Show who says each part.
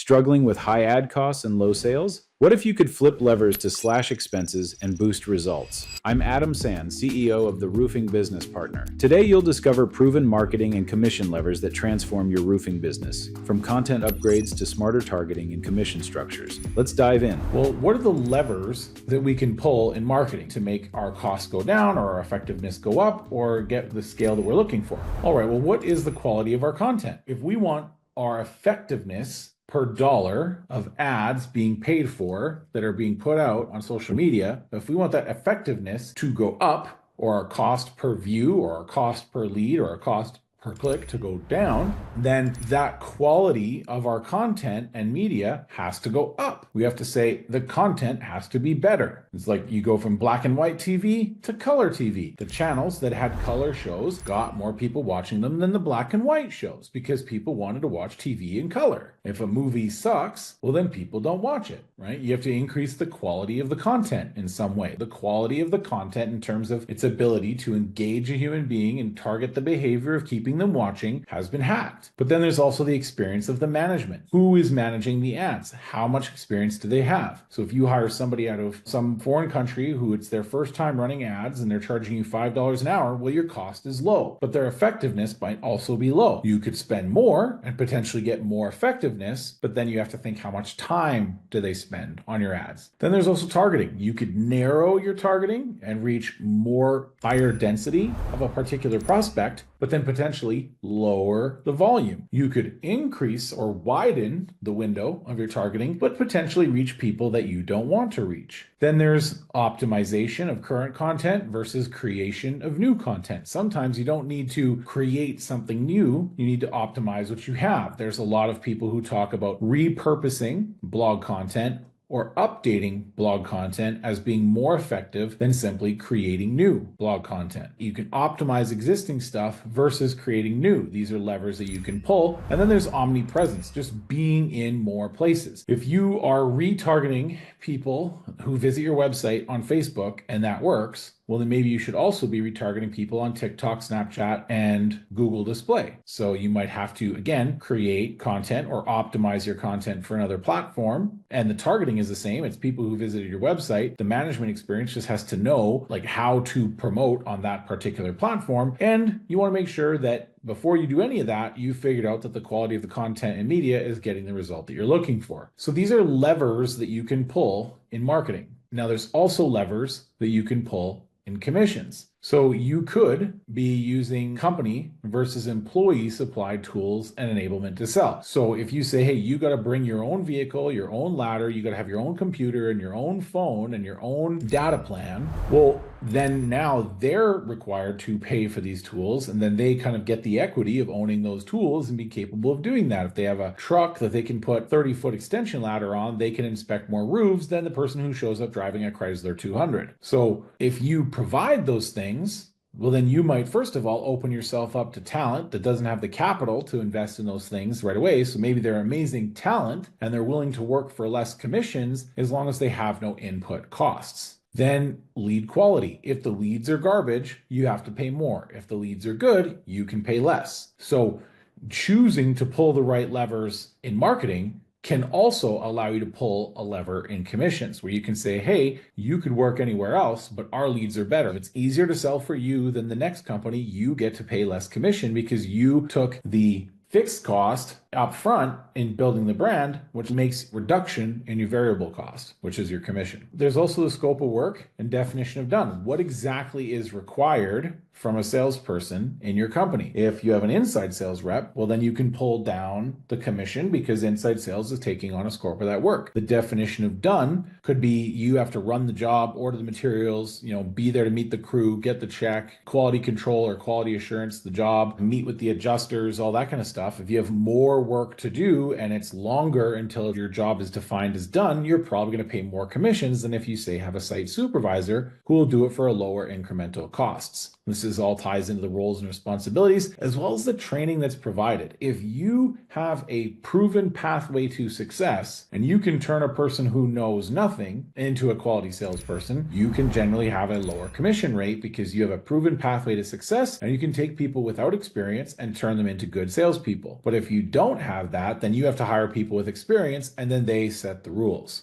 Speaker 1: Struggling with high ad costs and low sales? What if you could flip levers to slash expenses and boost results? I'm Adam Sand, CEO of the Roofing Business Partner. Today, you'll discover proven marketing and commission levers that transform your roofing business, from content upgrades to smarter targeting and commission structures. Let's dive in.
Speaker 2: Well, what are the levers that we can pull in marketing to make our costs go down or our effectiveness go up or get the scale that we're looking for? All right, well, what is the quality of our content? If we want our effectiveness per dollar of ads being paid for that are being put out on social media, if we want that effectiveness to go up, or our cost per view, or our cost per lead, or our cost per click to go down, then that quality of our content and media has to go up. We have to say the content has to be better. It's like you go from black and white TV to color TV. The channels that had color shows got more people watching them than the black and white shows because people wanted to watch TV in color. If a movie sucks, well, then people don't watch it, right? You have to increase the quality of the content in some way. The quality of the content in terms of its ability to engage a human being and target the behavior of keeping them watching has been hacked. But then there's also the experience of the management. Who is managing the ads? How much experience do they have? So if you hire somebody out of some foreign country who it's their first time running ads and they're charging you $5 an hour, well, your cost is low, but their effectiveness might also be low. You could spend more and potentially get more effectiveness, but then you have to think how much time do they spend on your ads? Then there's also targeting. You could narrow your targeting and reach more higher density of a particular prospect, but then potentially lower the volume. You could increase or widen the window of your targeting, but potentially reach people that you don't want to reach. Then there's optimization of current content versus creation of new content. Sometimes you don't need to create something new. You need to optimize what you have. There's a lot of people who talk about repurposing blog content or updating blog content as being more effective than simply creating new blog content. You can optimize existing stuff versus creating new. These are levers that you can pull. And then there's omnipresence, just being in more places. If you are retargeting people who visit your website on Facebook and that works, well, then maybe you should also be retargeting people on TikTok, Snapchat, and Google Display. So you might have to, again, create content or optimize your content for another platform. And the targeting is the same. It's people who visited your website. The management experience just has to know like how to promote on that particular platform. And you want to make sure that before you do any of that, you figured out that the quality of the content and media is getting the result that you're looking for. So these are levers that you can pull in marketing. Now, there's also levers that you can pull in commissions. So you could be using company versus employee supplied tools and enablement to sell. So if you say, hey, you got to bring your own vehicle, your own ladder, you got to have your own computer and your own phone and your own data plan, well, then now they're required to pay for these tools, and then they kind of get the equity of owning those tools and be capable of doing that. If they have a truck that they can put 30-foot extension ladder on, they can inspect more roofs than the person who shows up driving a Chrysler 200. So if you provide those things, well, then you might, first of all, open yourself up to talent that doesn't have the capital to invest in those things right away. So maybe they're amazing talent and they're willing to work for less commissions as long as they have no input costs. Then lead quality. If the leads are garbage, you have to pay more. If the leads are good, you can pay less. So choosing to pull the right levers in marketing can also allow you to pull a lever in commissions where you can say, hey, you could work anywhere else, but our leads are better. If it's easier to sell for you than the next company, you get to pay less commission because you took the fixed cost up front in building the brand, which makes reduction in your variable cost, which is your commission. There's also the scope of work and definition of done. What exactly is required from a salesperson in your company? If you have an inside sales rep, well, then you can pull down the commission because inside sales is taking on a scope of that work. The definition of done could be you have to run the job, order the materials, be there to meet the crew, get the check, quality control or quality assurance, the job, meet with the adjusters, all that kind of stuff. If you have more work to do and it's longer until your job is defined as done, you're probably going to pay more commissions than if you say have a site supervisor who will do it for a lower incremental costs. This is all ties into the roles and responsibilities, as well as the training that's provided. If you have a proven pathway to success and you can turn a person who knows nothing into a quality salesperson, you can generally have a lower commission rate because you have a proven pathway to success and you can take people without experience and turn them into good salespeople. But if you don't have that, then you have to hire people with experience and then they set the rules.